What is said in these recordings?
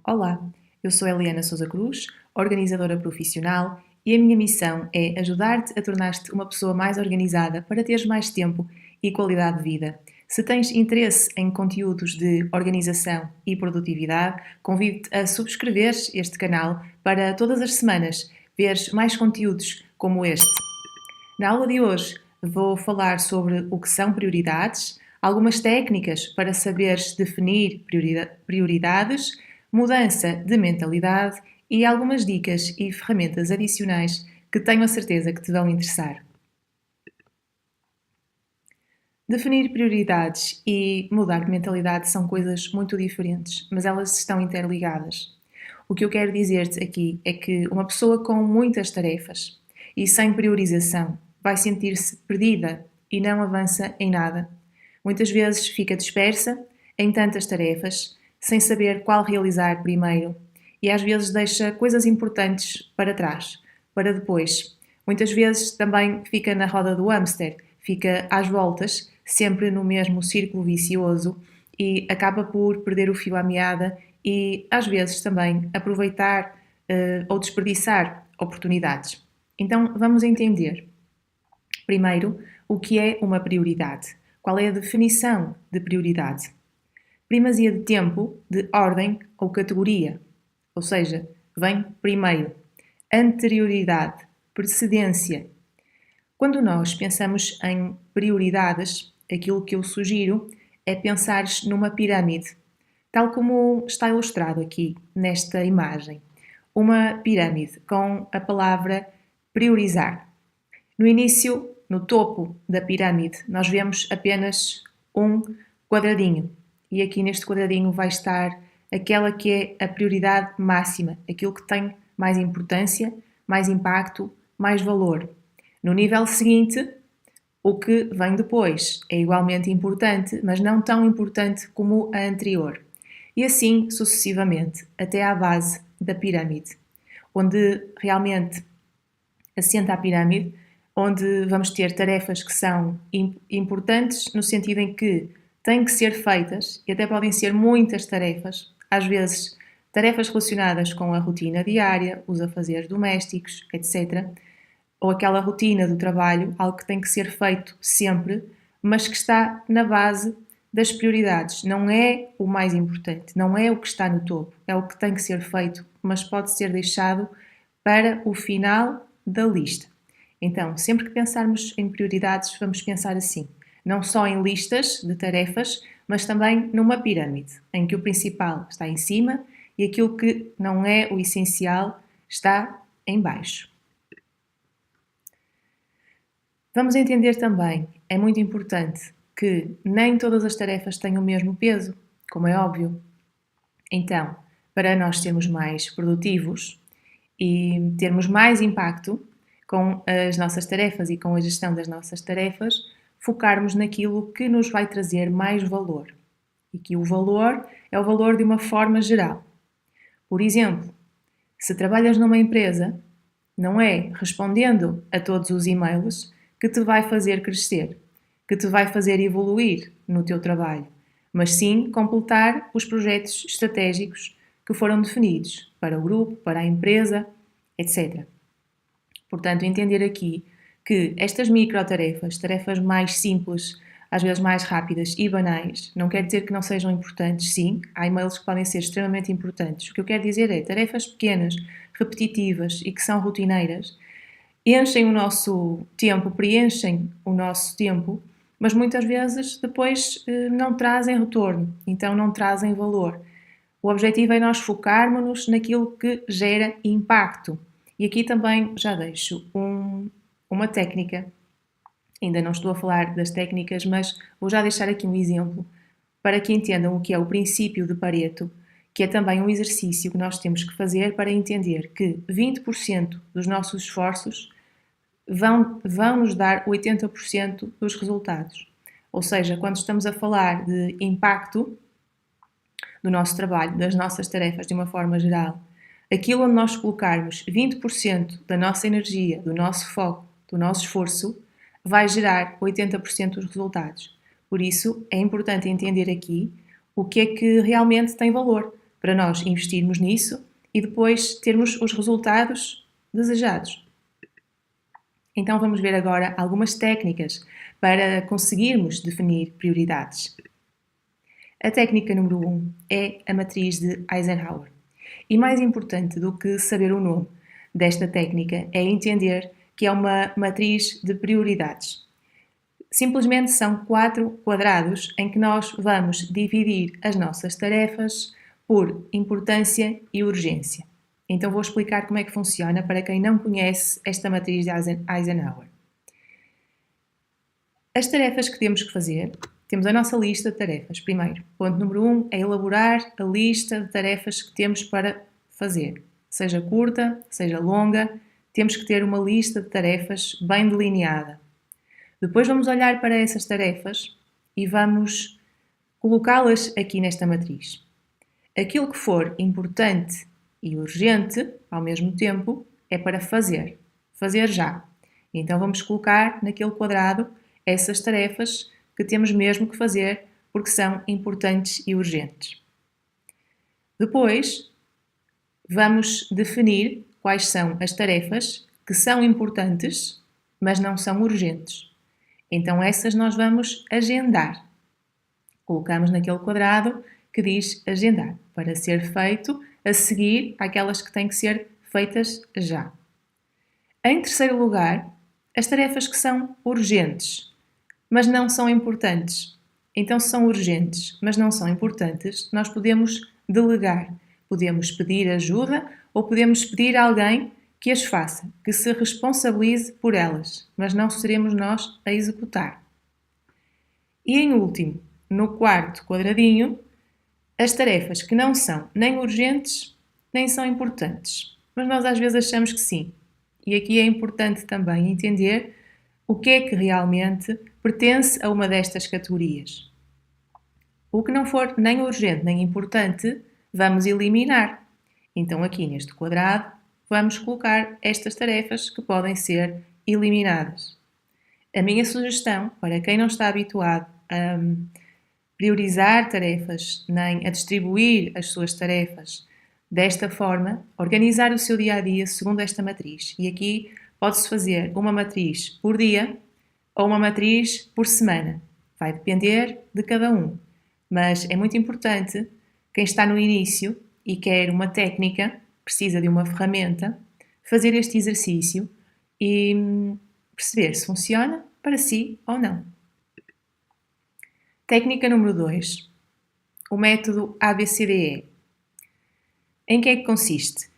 Olá, eu sou Eliana Sousa Cruz, organizadora profissional, e a minha missão é ajudar-te a tornar-te uma pessoa mais organizada para teres mais tempo e qualidade de vida. Se tens interesse em conteúdos de organização e produtividade, convido-te a subscreveres este canal para todas as semanas veres mais conteúdos como este. Na aula de hoje vou falar sobre o que são prioridades, algumas técnicas para saberes definir prioridades, mudança de mentalidade e algumas dicas e ferramentas adicionais que tenho a certeza que te vão interessar. Definir prioridades e mudar de mentalidade são coisas muito diferentes, mas elas estão interligadas. O que eu quero dizer-te aqui é que uma pessoa com muitas tarefas e sem priorização vai sentir-se perdida e não avança em nada. Muitas vezes fica dispersa em tantas tarefas, sem saber qual realizar primeiro, e às vezes deixa coisas importantes para trás, para depois. Muitas vezes também fica na roda do hamster, fica às voltas, sempre no mesmo círculo vicioso e acaba por perder o fio à meada e às vezes também aproveitar ou desperdiçar oportunidades. Então vamos entender primeiro o que é uma prioridade. Qual é a definição de prioridade? Primazia de tempo, de ordem ou categoria, ou seja, vem primeiro. Anterioridade, precedência. Quando nós pensamos em prioridades, aquilo que eu sugiro é pensares numa pirâmide, tal como está ilustrado aqui nesta imagem. Uma pirâmide com a palavra priorizar. No início, no topo da pirâmide, nós vemos apenas um quadradinho. E aqui neste quadradinho vai estar aquela que é a prioridade máxima, aquilo que tem mais importância, mais impacto, mais valor. No nível seguinte, o que vem depois é igualmente importante, mas não tão importante como a anterior. E assim sucessivamente, até à base da pirâmide, onde realmente assenta a pirâmide, onde vamos ter tarefas que são importantes no sentido em que têm que ser feitas, e até podem ser muitas tarefas, às vezes tarefas relacionadas com a rotina diária, os afazeres domésticos, etc., ou aquela rotina do trabalho, algo que tem que ser feito sempre, mas que está na base das prioridades. Não é o mais importante, não é o que está no topo, é o que tem que ser feito, mas pode ser deixado para o final da lista. Então, sempre que pensarmos em prioridades, vamos pensar assim, não só em listas de tarefas, mas também numa pirâmide, em que o principal está em cima e aquilo que não é o essencial está em baixo. Vamos entender também, é muito importante, que nem todas as tarefas têm o mesmo peso, como é óbvio. Então, para nós sermos mais produtivos e termos mais impacto com as nossas tarefas e com a gestão das nossas tarefas, focarmos naquilo que nos vai trazer mais valor. E que o valor é o valor de uma forma geral. Por exemplo, se trabalhas numa empresa, não é respondendo a todos os e-mails que te vai fazer crescer, que te vai fazer evoluir no teu trabalho, mas sim completar os projetos estratégicos que foram definidos para o grupo, para a empresa, etc. Portanto, entender aqui que estas microtarefas, tarefas mais simples, às vezes mais rápidas e banais, não quer dizer que não sejam importantes, sim, há e-mails que podem ser extremamente importantes. O que eu quero dizer é tarefas pequenas, repetitivas e que são rotineiras, enchem o nosso tempo, preenchem o nosso tempo, mas muitas vezes depois não trazem retorno, então não trazem valor. O objetivo é nós focarmos-nos naquilo que gera impacto. E aqui também já deixo uma técnica. Ainda não estou a falar das técnicas, mas vou já deixar aqui um exemplo para que entendam o que é o princípio de Pareto, que é também um exercício que nós temos que fazer para entender que 20% dos nossos esforços vão nos dar 80% dos resultados. Ou seja, quando estamos a falar de impacto do nosso trabalho, das nossas tarefas de uma forma geral, aquilo onde nós colocarmos 20% da nossa energia, do nosso foco, do nosso esforço, vai gerar 80% dos resultados. Por isso, é importante entender aqui o que é que realmente tem valor para nós investirmos nisso e depois termos os resultados desejados. Então vamos ver agora algumas técnicas para conseguirmos definir prioridades. A técnica número 1 é a matriz de Eisenhower. E mais importante do que saber o nome desta técnica é entender que é uma matriz de prioridades. Simplesmente são 4 quadrados em que nós vamos dividir as nossas tarefas por importância e urgência. Então vou explicar como é que funciona para quem não conhece esta matriz de Eisenhower. As tarefas que temos que fazer, temos a nossa lista de tarefas. Primeiro, ponto número 1 é elaborar a lista de tarefas que temos para fazer. Seja curta, seja longa, temos que ter uma lista de tarefas bem delineada. Depois vamos olhar para essas tarefas e vamos colocá-las aqui nesta matriz. Aquilo que for importante e urgente, ao mesmo tempo, é para fazer. Fazer já. Então vamos colocar naquele quadrado essas tarefas que temos mesmo que fazer porque são importantes e urgentes. Depois, vamos definir quais são as tarefas que são importantes, mas não são urgentes. Então essas nós vamos agendar. Colocamos naquele quadrado que diz agendar, para ser feito a seguir àquelas que têm que ser feitas já. Em terceiro lugar, as tarefas que são urgentes, mas não são importantes. Então, se são urgentes, mas não são importantes, nós podemos delegar. Podemos pedir ajuda ou podemos pedir a alguém que as faça, que se responsabilize por elas, mas não seremos nós a executar. E em último, no quarto quadradinho, as tarefas que não são nem urgentes, nem são importantes. Mas nós às vezes achamos que sim. E aqui é importante também entender o que é que realmente pertence a uma destas categorias. O que não for nem urgente nem importante, vamos eliminar. Então aqui neste quadrado, vamos colocar estas tarefas que podem ser eliminadas. A minha sugestão, para quem não está habituado a priorizar tarefas, nem a distribuir as suas tarefas desta forma, organizar o seu dia-a-dia segundo esta matriz. E aqui pode-se fazer uma matriz por dia ou uma matriz por semana. Vai depender de cada um. Mas é muito importante, quem está no início e quer uma técnica, precisa de uma ferramenta, fazer este exercício e perceber se funciona para si ou não. Técnica número 2. O método ABCDE. Em que é que consiste?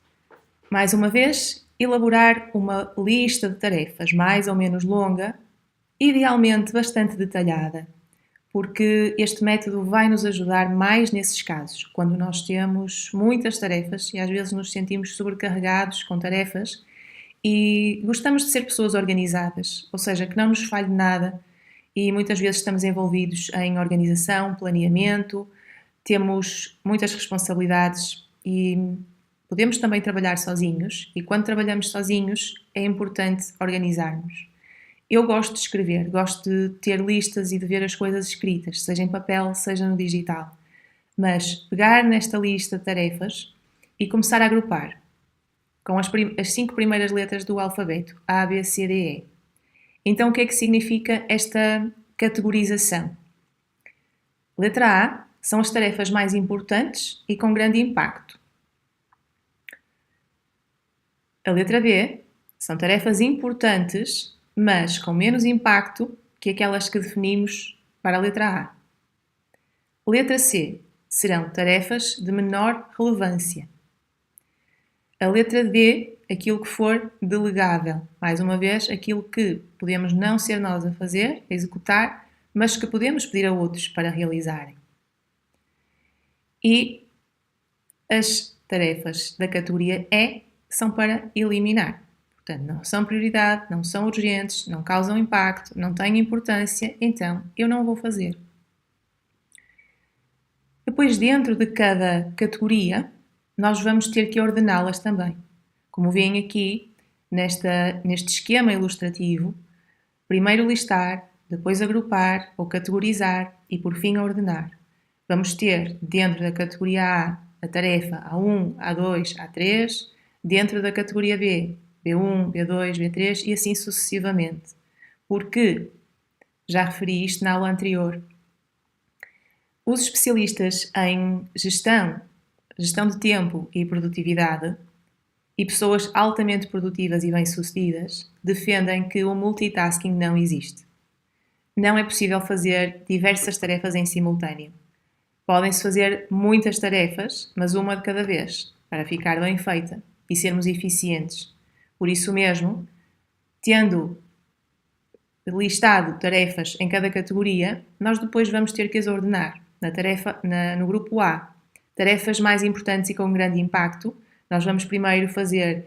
Mais uma vez, elaborar uma lista de tarefas mais ou menos longa, idealmente bastante detalhada, porque este método vai nos ajudar mais nesses casos, quando nós temos muitas tarefas e às vezes nos sentimos sobrecarregados com tarefas e gostamos de ser pessoas organizadas, ou seja, que não nos falhe nada e muitas vezes estamos envolvidos em organização, planeamento, temos muitas responsabilidades e podemos também trabalhar sozinhos e quando trabalhamos sozinhos é importante organizarmos. Eu gosto de escrever, gosto de ter listas e de ver as coisas escritas, seja em papel, seja no digital. Mas pegar nesta lista de tarefas e começar a agrupar com as 5 primeiras letras do alfabeto, A, B, C, D, E. Então, o que é que significa esta categorização? Letra A são as tarefas mais importantes e com grande impacto. A letra B são tarefas importantes, mas com menos impacto que aquelas que definimos para a letra A. Letra C serão tarefas de menor relevância. A letra D, aquilo que for delegável. Mais uma vez, aquilo que podemos não ser nós a fazer, a executar, mas que podemos pedir a outros para realizarem. E as tarefas da categoria E são para eliminar. Portanto, não são prioridade, não são urgentes, não causam impacto, não têm importância, então eu não vou fazer. Depois, dentro de cada categoria, nós vamos ter que ordená-las também. Como veem aqui, neste esquema ilustrativo, primeiro listar, depois agrupar ou categorizar e por fim ordenar. Vamos ter dentro da categoria A tarefa A1, A2, A3, dentro da categoria B, B1, B2, B3 e assim sucessivamente. Porque, já referi isto na aula anterior, os especialistas em gestão de tempo e produtividade e pessoas altamente produtivas e bem-sucedidas defendem que o multitasking não existe. Não é possível fazer diversas tarefas em simultâneo. Podem-se fazer muitas tarefas, mas uma de cada vez, para ficar bem feita e sermos eficientes. Por isso mesmo, tendo listado tarefas em cada categoria, nós depois vamos ter que as ordenar no grupo A. Tarefas mais importantes e com grande impacto, nós vamos primeiro fazer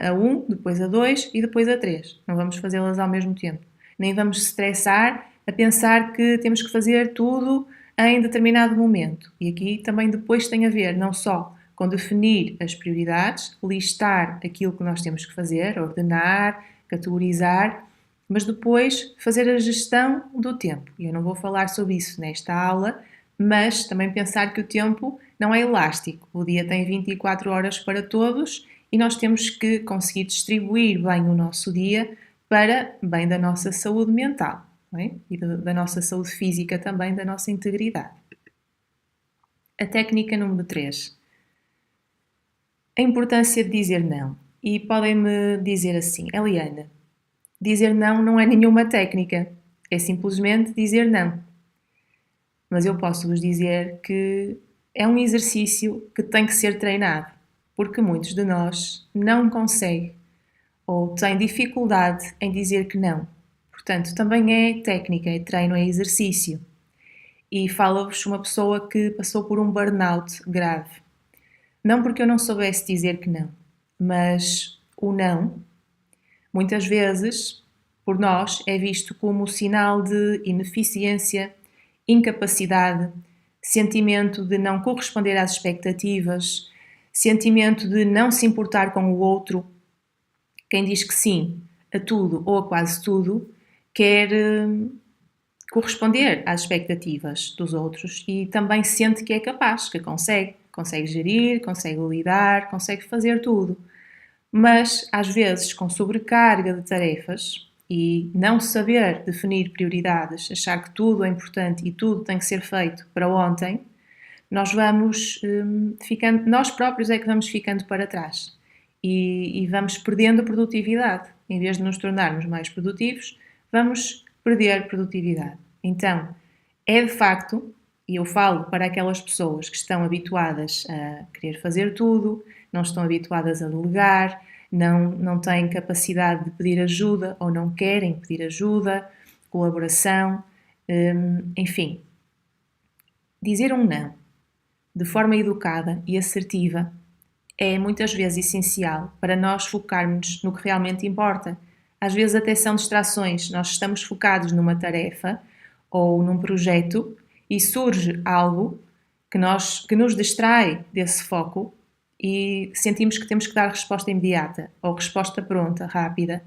a 1, depois a 2 e depois a 3. Não vamos fazê-las ao mesmo tempo. Nem vamos estressar a pensar que temos que fazer tudo em determinado momento. E aqui também depois tem a ver não só com definir as prioridades, listar aquilo que nós temos que fazer, ordenar, categorizar, mas depois fazer a gestão do tempo. Eu não vou falar sobre isso nesta aula, mas também pensar que o tempo não é elástico. O dia tem 24 horas para todos e nós temos que conseguir distribuir bem o nosso dia para bem da nossa saúde mental, não é? E da nossa saúde física também, da nossa integridade. A técnica número 3. A importância de dizer não. E podem-me dizer assim, Eliana, dizer não não é nenhuma técnica, é simplesmente dizer não. Mas eu posso vos dizer que é um exercício que tem que ser treinado, porque muitos de nós não conseguem ou têm dificuldade em dizer que não. Portanto, também é técnica, é treino, é exercício. E fala-vos uma pessoa que passou por um burnout grave. Não porque eu não soubesse dizer que não, mas o não, muitas vezes, por nós, é visto como sinal de ineficiência, incapacidade, sentimento de não corresponder às expectativas, sentimento de não se importar com o outro. Quem diz que sim a tudo ou a quase tudo quer corresponder às expectativas dos outros e também sente que é capaz, que consegue gerir, consegue lidar, consegue fazer tudo. Mas, às vezes, com sobrecarga de tarefas e não saber definir prioridades, achar que tudo é importante e tudo tem que ser feito para ontem, nós vamos ficando, nós próprios é que vamos ficando para trás e vamos perdendo produtividade. Em vez de nos tornarmos mais produtivos, vamos perder produtividade. Então, é de facto, e eu falo para aquelas pessoas que estão habituadas a querer fazer tudo, não estão habituadas a delegar, não têm capacidade de pedir ajuda ou não querem pedir ajuda, colaboração, enfim. Dizer um não de forma educada e assertiva é muitas vezes essencial para nós focarmos no que realmente importa. Às vezes até são distrações, nós estamos focados numa tarefa ou num projeto e surge algo que nos distrai desse foco e sentimos que temos que dar resposta imediata ou resposta pronta, rápida.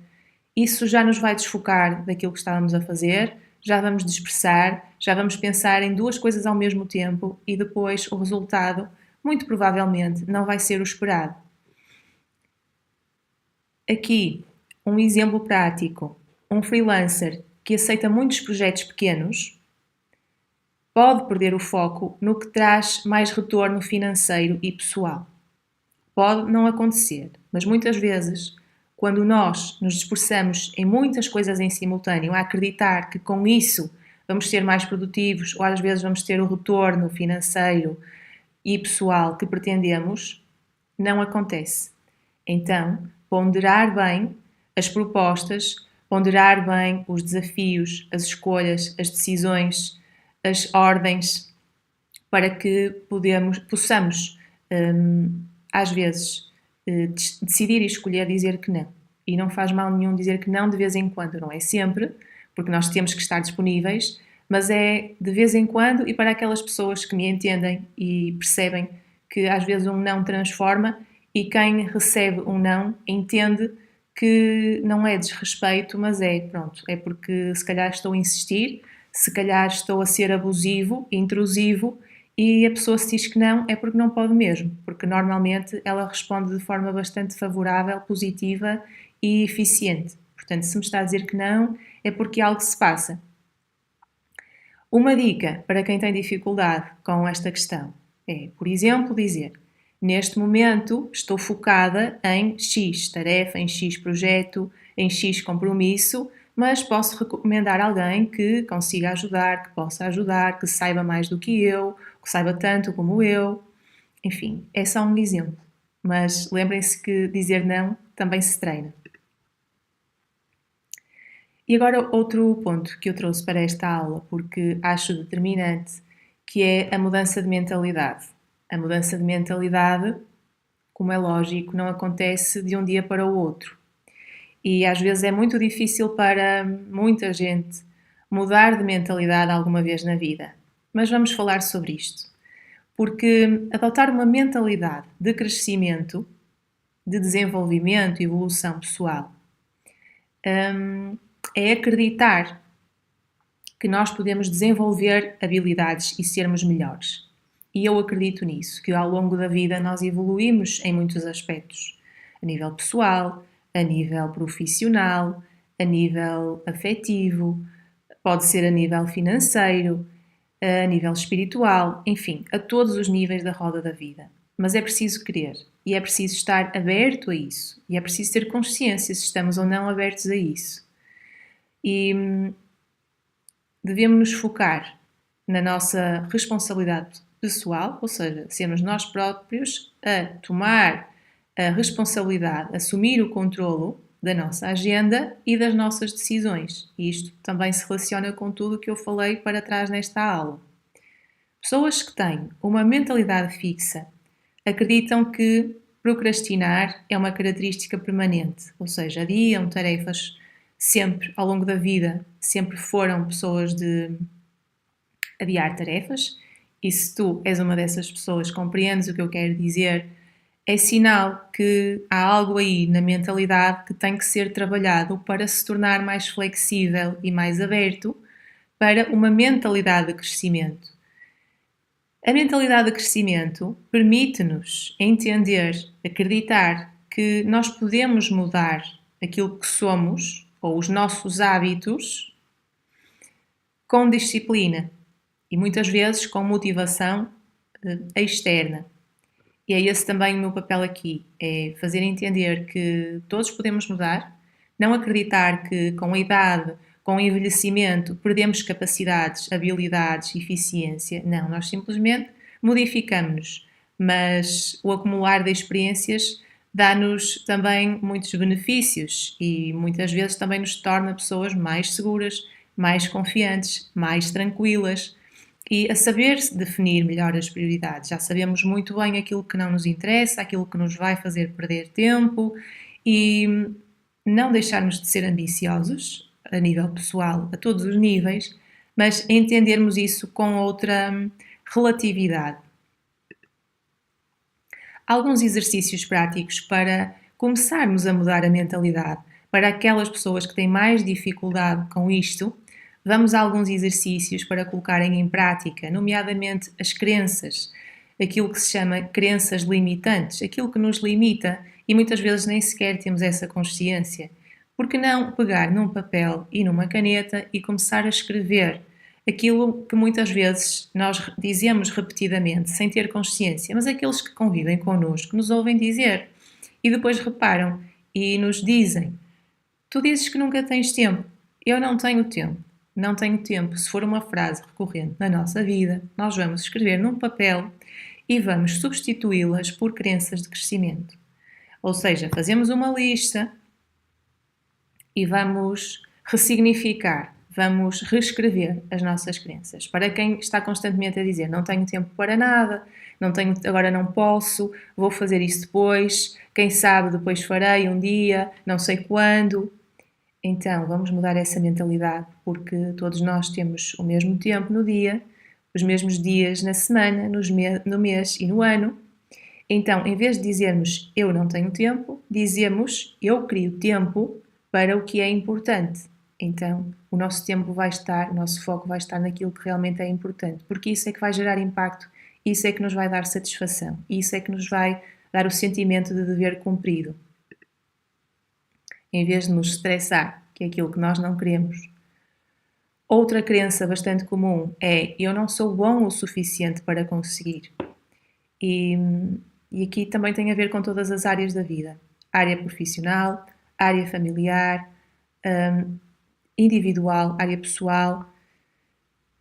Isso já nos vai desfocar daquilo que estávamos a fazer, já vamos dispersar, já vamos pensar em duas coisas ao mesmo tempo e depois o resultado, muito provavelmente, não vai ser o esperado. Aqui, um exemplo prático. Um freelancer que aceita muitos projetos pequenos pode perder o foco no que traz mais retorno financeiro e pessoal. Pode não acontecer, mas muitas vezes, quando nós nos dispersamos em muitas coisas em simultâneo, a acreditar que com isso vamos ser mais produtivos ou às vezes vamos ter o retorno financeiro e pessoal que pretendemos, não acontece. Então, ponderar bem as propostas, ponderar bem os desafios, as escolhas, as decisões, as ordens, para que possamos às vezes, decidir e escolher dizer que não. E não faz mal nenhum dizer que não de vez em quando, não é sempre, porque nós temos que estar disponíveis, mas é de vez em quando e para aquelas pessoas que me entendem e percebem que às vezes um não transforma e quem recebe um não entende que não é desrespeito, mas pronto, é porque se calhar estou a insistir, se calhar estou a ser abusivo, intrusivo, e a pessoa se diz que não, é porque não pode mesmo, porque normalmente ela responde de forma bastante favorável, positiva e eficiente. Portanto, se me está a dizer que não, é porque algo se passa. Uma dica para quem tem dificuldade com esta questão é, por exemplo, dizer: neste momento estou focada em X tarefa, em X projeto, em X compromisso, mas posso recomendar alguém que consiga ajudar, que possa ajudar, que saiba mais do que eu, que saiba tanto como eu. Enfim, é só um exemplo. Mas lembrem-se que dizer não também se treina. E agora outro ponto que eu trouxe para esta aula, porque acho determinante, que é a mudança de mentalidade. A mudança de mentalidade, como é lógico, não acontece de um dia para o outro. E às vezes é muito difícil para muita gente mudar de mentalidade alguma vez na vida. Mas vamos falar sobre isto. Porque adotar uma mentalidade de crescimento, de desenvolvimento e evolução pessoal, é acreditar que nós podemos desenvolver habilidades e sermos melhores. E eu acredito nisso, que ao longo da vida nós evoluímos em muitos aspectos, a nível pessoal, a nível profissional, a nível afetivo, pode ser a nível financeiro, a nível espiritual, enfim, a todos os níveis da roda da vida. Mas é preciso querer e é preciso estar aberto a isso e é preciso ter consciência se estamos ou não abertos a isso. E devemos nos focar na nossa responsabilidade pessoal, ou seja, sermos nós próprios a tomar a responsabilidade, assumir o controlo da nossa agenda e das nossas decisões. E isto também se relaciona com tudo o que eu falei para trás nesta aula. Pessoas que têm uma mentalidade fixa acreditam que procrastinar é uma característica permanente, ou seja, adiam tarefas sempre ao longo da vida, sempre foram pessoas de adiar tarefas, e se tu és uma dessas pessoas, compreendes o que eu quero dizer, é sinal que há algo aí na mentalidade que tem que ser trabalhado para se tornar mais flexível e mais aberto para uma mentalidade de crescimento. A mentalidade de crescimento permite-nos entender, acreditar que nós podemos mudar aquilo que somos ou os nossos hábitos com disciplina e muitas vezes com motivação externa. E é esse também o meu papel aqui, é fazer entender que todos podemos mudar, não acreditar que com a idade, com o envelhecimento, perdemos capacidades, habilidades, eficiência. Não, nós simplesmente modificamos-nos, mas o acumular de experiências dá-nos também muitos benefícios e muitas vezes também nos torna pessoas mais seguras, mais confiantes, mais tranquilas e a saber definir melhor as prioridades. Já sabemos muito bem aquilo que não nos interessa, aquilo que nos vai fazer perder tempo e não deixarmos de ser ambiciosos a nível pessoal, a todos os níveis, mas entendermos isso com outra relatividade. Alguns exercícios práticos para começarmos a mudar a mentalidade. Para aquelas pessoas que têm mais dificuldade com isto, vamos a alguns exercícios para colocarem em prática, nomeadamente as crenças, aquilo que se chama crenças limitantes, aquilo que nos limita e muitas vezes nem sequer temos essa consciência. Por que não pegar num papel e numa caneta e começar a escrever aquilo que muitas vezes nós dizemos repetidamente, sem ter consciência, mas aqueles que convivem connosco nos ouvem dizer e depois reparam e nos dizem: tu dizes que nunca tens tempo, eu não tenho tempo. Não tenho tempo. Se for uma frase recorrente na nossa vida, nós vamos escrever num papel e vamos substituí-las por crenças de crescimento. Ou seja, fazemos uma lista e vamos ressignificar, vamos reescrever as nossas crenças. Para quem está constantemente a dizer não tenho tempo para nada, não tenho, agora não posso, vou fazer isso depois, quem sabe depois farei um dia, não sei quando. Então, vamos mudar essa mentalidade, porque todos nós temos o mesmo tempo no dia, os mesmos dias na semana, no mês e no ano. Então, em vez de dizermos eu não tenho tempo, dizemos eu crio tempo para o que é importante. Então, o nosso tempo vai estar, o nosso foco vai estar naquilo que realmente é importante, porque isso é que vai gerar impacto, isso é que nos vai dar satisfação, isso é que nos vai dar o sentimento de dever cumprido. Em vez de nos estressar, que é aquilo que nós não queremos. Outra crença bastante comum é eu não sou bom o suficiente para conseguir. E aqui também tem a ver com todas as áreas da vida. Área profissional, área familiar, individual, área pessoal.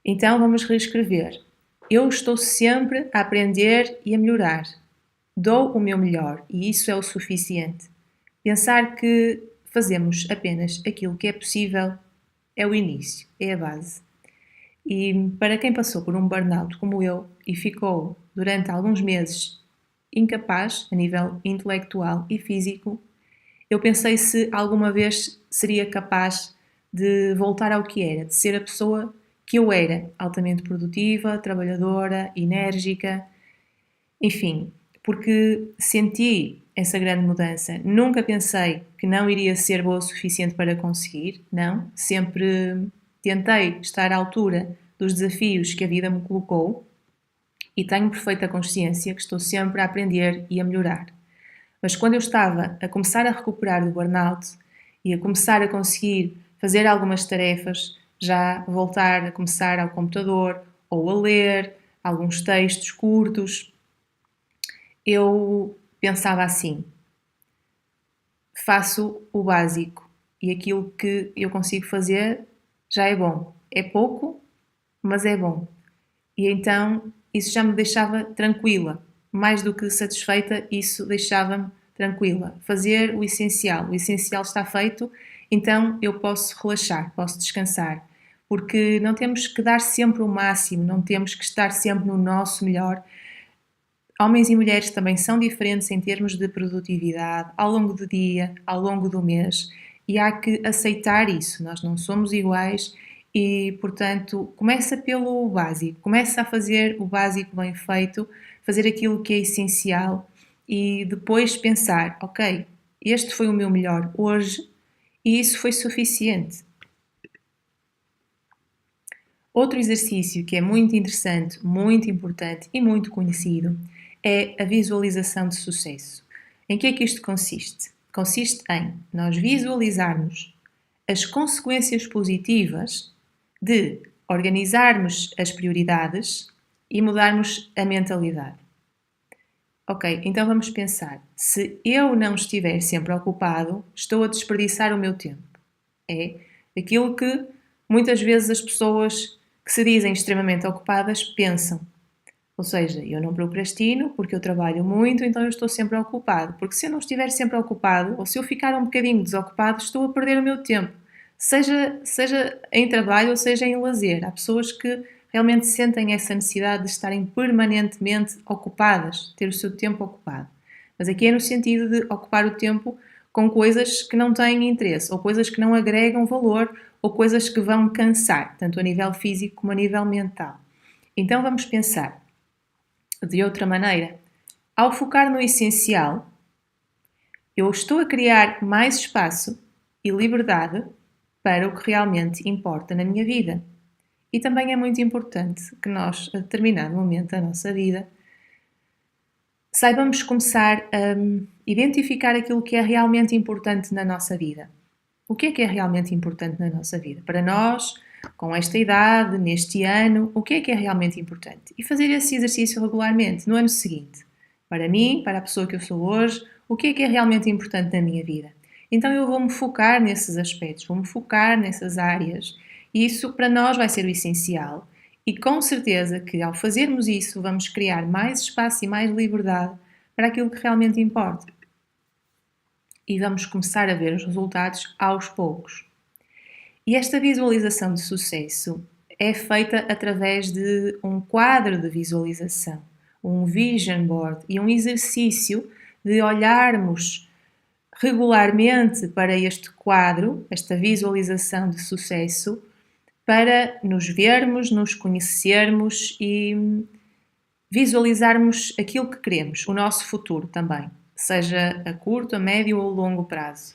Então vamos reescrever. Eu estou sempre a aprender e a melhorar. Dou o meu melhor e isso é o suficiente. Pensar que fazemos apenas aquilo que é possível é o início, é a base. E para quem passou por um burnout como eu e ficou durante alguns meses incapaz a nível intelectual e físico, eu pensei se alguma vez seria capaz de voltar ao que era, de ser a pessoa que eu era, altamente produtiva, trabalhadora, enérgica, enfim, porque senti essa grande mudança. Nunca pensei que não iria ser boa o suficiente para conseguir, não. Sempre tentei estar à altura dos desafios que a vida me colocou e tenho perfeita consciência que estou sempre a aprender e a melhorar. Mas quando eu estava a começar a recuperar do burnout e a começar a conseguir fazer algumas tarefas, já voltar a começar ao computador ou a ler alguns textos curtos, eu pensava assim: faço o básico e aquilo que eu consigo fazer já é bom. É pouco, mas é bom. E então isso já me deixava tranquila. Mais do que satisfeita, isso deixava-me tranquila. Fazer o essencial está feito, então eu posso relaxar, posso descansar. Porque não temos que dar sempre o máximo, não temos que estar sempre no nosso melhor. Homens e mulheres também são diferentes em termos de produtividade ao longo do dia, ao longo do mês, e há que aceitar isso. Nós não somos iguais e, portanto, começa pelo básico, começa a fazer o básico bem feito, fazer aquilo que é essencial e depois pensar, ok, este foi o meu melhor hoje e isso foi suficiente. Outro exercício que é muito interessante, muito importante e muito conhecido é a visualização de sucesso. Em que é que isto consiste? Consiste em nós visualizarmos as consequências positivas de organizarmos as prioridades e mudarmos a mentalidade. Ok, então vamos pensar. Se eu não estiver sempre ocupado, estou a desperdiçar o meu tempo. É aquilo que muitas vezes as pessoas que se dizem extremamente ocupadas pensam. Ou seja, eu não procrastino porque eu trabalho muito, então eu estou sempre ocupado. Porque se eu não estiver sempre ocupado, ou se eu ficar um bocadinho desocupado, estou a perder o meu tempo. Seja em trabalho ou seja em lazer. Há pessoas que realmente sentem essa necessidade de estarem permanentemente ocupadas, ter o seu tempo ocupado. Mas aqui é no sentido de ocupar o tempo com coisas que não têm interesse, ou coisas que não agregam valor, ou coisas que vão cansar, tanto a nível físico como a nível mental. Então vamos pensar de outra maneira. Ao focar no essencial, eu estou a criar mais espaço e liberdade para o que realmente importa na minha vida. E também é muito importante que nós, a determinado momento da nossa vida, saibamos começar a identificar aquilo que é realmente importante na nossa vida. O que é realmente importante na nossa vida? Para nós, com esta idade, neste ano, o que é realmente importante? E fazer esse exercício regularmente, no ano seguinte. Para mim, para a pessoa que eu sou hoje, o que é realmente importante na minha vida? Então eu vou-me focar nesses aspectos, vou-me focar nessas áreas. E isso para nós vai ser o essencial. E com certeza que ao fazermos isso, vamos criar mais espaço e mais liberdade para aquilo que realmente importa. E vamos começar a ver os resultados aos poucos. E esta visualização de sucesso é feita através de um quadro de visualização, um vision board e um exercício de olharmos regularmente para este quadro, esta visualização de sucesso, para nos vermos, nos conhecermos e visualizarmos aquilo que queremos, o nosso futuro também, seja a curto, a médio ou longo prazo.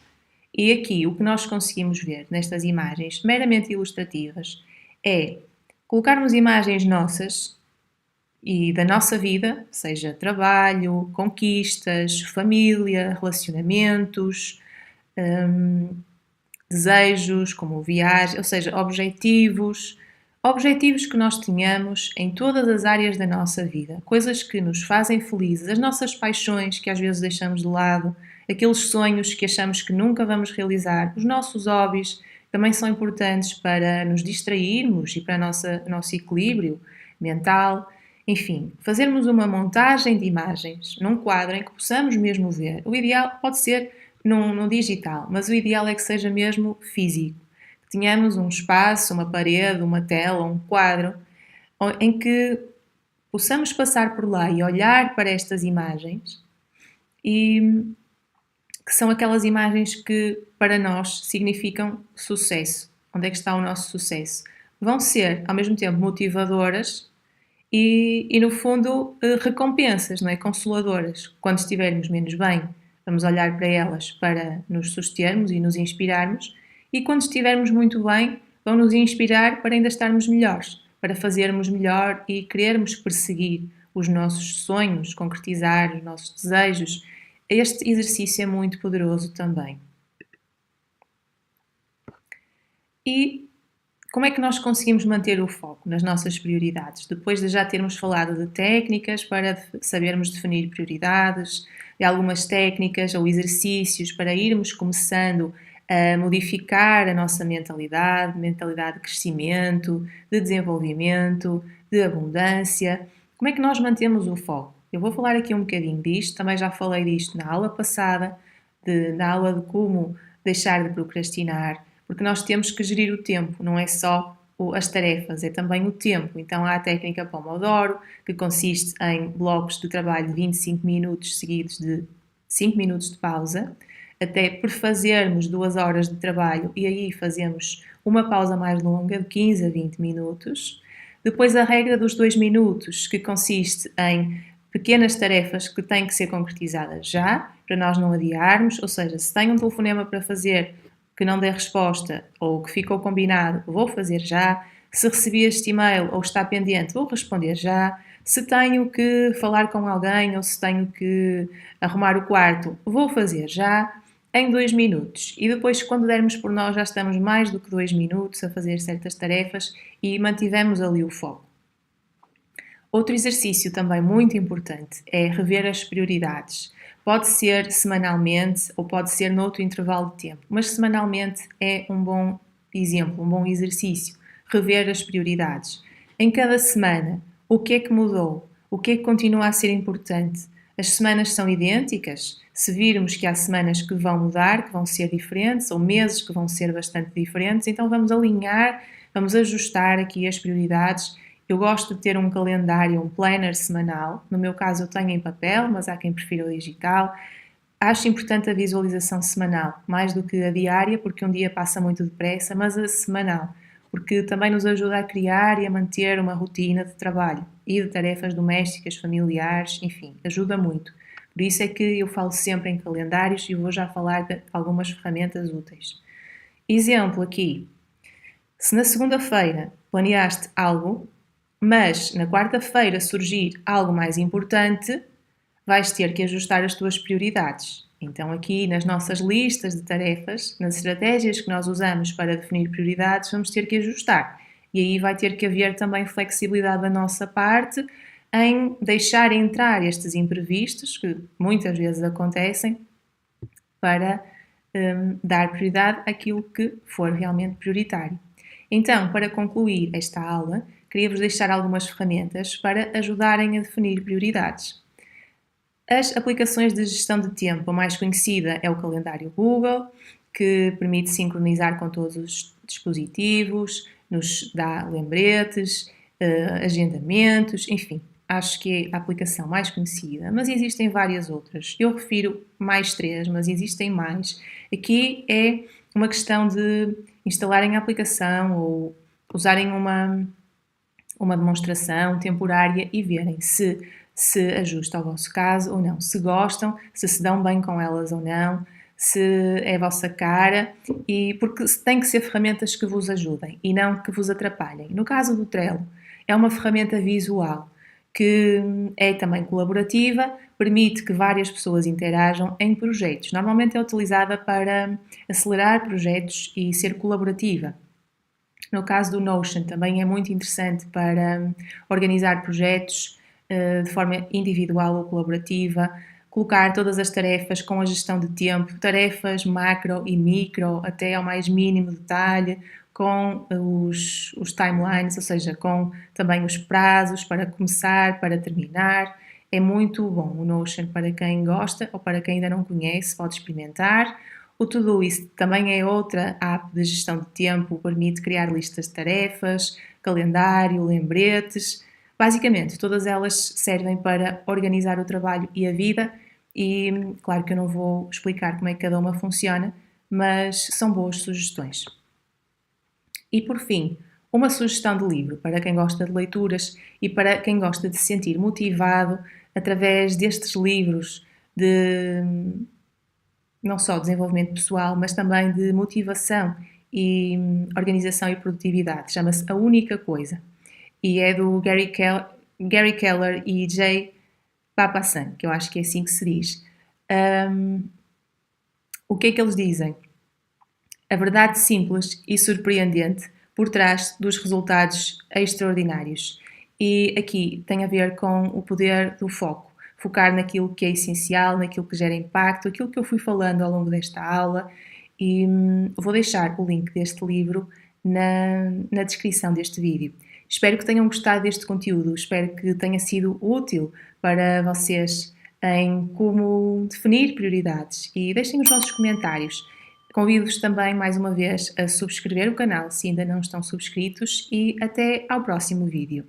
E aqui o que nós conseguimos ver nestas imagens meramente ilustrativas é colocarmos imagens nossas e da nossa vida, seja trabalho, conquistas, família, relacionamentos, desejos, como viagem, ou seja, objetivos que nós tenhamos em todas as áreas da nossa vida, coisas que nos fazem felizes, as nossas paixões que às vezes deixamos de lado, aqueles sonhos que achamos que nunca vamos realizar, os nossos hobbies também são importantes para nos distrairmos e para o nosso equilíbrio mental. Enfim, fazermos uma montagem de imagens num quadro em que possamos mesmo ver. O ideal pode ser num digital, mas o ideal é que seja mesmo físico. Que tenhamos um espaço, uma parede, uma tela, um quadro, em que possamos passar por lá e olhar para estas imagens e que são aquelas imagens que para nós significam sucesso. Onde é que está o nosso sucesso? Vão ser, ao mesmo tempo, motivadoras e no fundo, recompensas, não é? Consoladoras. Quando estivermos menos bem, vamos olhar para elas para nos sustermos e nos inspirarmos, e quando estivermos muito bem, vão nos inspirar para ainda estarmos melhores, para fazermos melhor e querermos perseguir os nossos sonhos, concretizar os nossos desejos. Este exercício é muito poderoso também. E como é que nós conseguimos manter o foco nas nossas prioridades? Depois de já termos falado de técnicas para sabermos definir prioridades, de algumas técnicas ou exercícios para irmos começando a modificar a nossa mentalidade de crescimento, de desenvolvimento, de abundância. Como é que nós mantemos o foco? Eu vou falar aqui um bocadinho disto, também já falei disto na aula passada, na aula de como deixar de procrastinar, porque nós temos que gerir o tempo, não é só as tarefas, é também o tempo. Então há a técnica Pomodoro, que consiste em blocos de trabalho de 25 minutos seguidos de 5 minutos de pausa, até por fazermos 2 horas de trabalho e aí fazemos uma pausa mais longa, de 15 a 20 minutos. Depois a regra dos 2 minutos, que consiste em pequenas tarefas que têm que ser concretizadas já, para nós não adiarmos, ou seja, se tenho um telefonema para fazer que não der resposta ou que ficou combinado, vou fazer já. Se recebi este e-mail ou está pendente, vou responder já. Se tenho que falar com alguém ou se tenho que arrumar o quarto, vou fazer já em 2 minutos. E depois, quando dermos por nós, já estamos mais do que 2 minutos a fazer certas tarefas e mantivemos ali o foco. Outro exercício também muito importante é rever as prioridades. Pode ser semanalmente ou pode ser noutro intervalo de tempo, mas semanalmente é um bom exemplo, um bom exercício. Rever as prioridades. Em cada semana, o que é que mudou? O que é que continua a ser importante? As semanas são idênticas? Se virmos que há semanas que vão mudar, que vão ser diferentes, ou meses que vão ser bastante diferentes, então vamos alinhar, vamos ajustar aqui as prioridades. Eu gosto de ter um calendário, um planner semanal. No meu caso, eu tenho em papel, mas há quem prefira o digital. Acho importante a visualização semanal, mais do que a diária, porque um dia passa muito depressa, mas a semanal, porque também nos ajuda a criar e a manter uma rotina de trabalho e de tarefas domésticas, familiares, enfim, ajuda muito. Por isso é que eu falo sempre em calendários e vou já falar de algumas ferramentas úteis. Exemplo aqui: se na segunda-feira planeaste algo, mas na quarta-feira surgir algo mais importante, vais ter que ajustar as tuas prioridades. Então, aqui nas nossas listas de tarefas, nas estratégias que nós usamos para definir prioridades, vamos ter que ajustar. E aí vai ter que haver também flexibilidade da nossa parte em deixar entrar estes imprevistos, que muitas vezes acontecem, para dar prioridade àquilo que for realmente prioritário. Então, para concluir esta aula, queria-vos deixar algumas ferramentas para ajudarem a definir prioridades. As aplicações de gestão de tempo, a mais conhecida é o calendário Google, que permite sincronizar com todos os dispositivos, nos dá lembretes, agendamentos, enfim, acho que é a aplicação mais conhecida, mas existem várias outras. Eu refiro mais 3, mas existem mais. Aqui é uma questão de instalarem a aplicação ou usarem uma demonstração temporária e verem se ajusta ao vosso caso ou não, se gostam, se dão bem com elas ou não, se é a vossa cara, e porque tem que ser ferramentas que vos ajudem e não que vos atrapalhem. No caso do Trello, é uma ferramenta visual que é também colaborativa, permite que várias pessoas interajam em projetos. Normalmente é utilizada para acelerar projetos e ser colaborativa. No caso do Notion, também é muito interessante para organizar projetos de forma individual ou colaborativa, colocar todas as tarefas com a gestão de tempo, tarefas macro e micro, até ao mais mínimo detalhe, com os timelines, ou seja, com também os prazos para começar, para terminar. É muito bom o Notion para quem gosta ou para quem ainda não conhece, pode experimentar. O Todoist também é outra app de gestão de tempo, permite criar listas de tarefas, calendário, lembretes. Basicamente, todas elas servem para organizar o trabalho e a vida e, claro que eu não vou explicar como é que cada uma funciona, mas são boas sugestões. E por fim, uma sugestão de livro para quem gosta de leituras e para quem gosta de se sentir motivado através destes livros de não só desenvolvimento pessoal, mas também de motivação e organização e produtividade. Chama-se A Única Coisa e é do Gary Keller e Jay Papasan, que eu acho que é assim que se diz. O que é que eles dizem? A verdade simples e surpreendente por trás dos resultados extraordinários. E aqui tem a ver com o poder do foco. Focar naquilo que é essencial, naquilo que gera impacto, aquilo que eu fui falando ao longo desta aula. E vou deixar o link deste livro na descrição deste vídeo. Espero que tenham gostado deste conteúdo, espero que tenha sido útil para vocês em como definir prioridades e deixem os vossos comentários. Convido-vos também mais uma vez a subscrever o canal se ainda não estão subscritos e até ao próximo vídeo.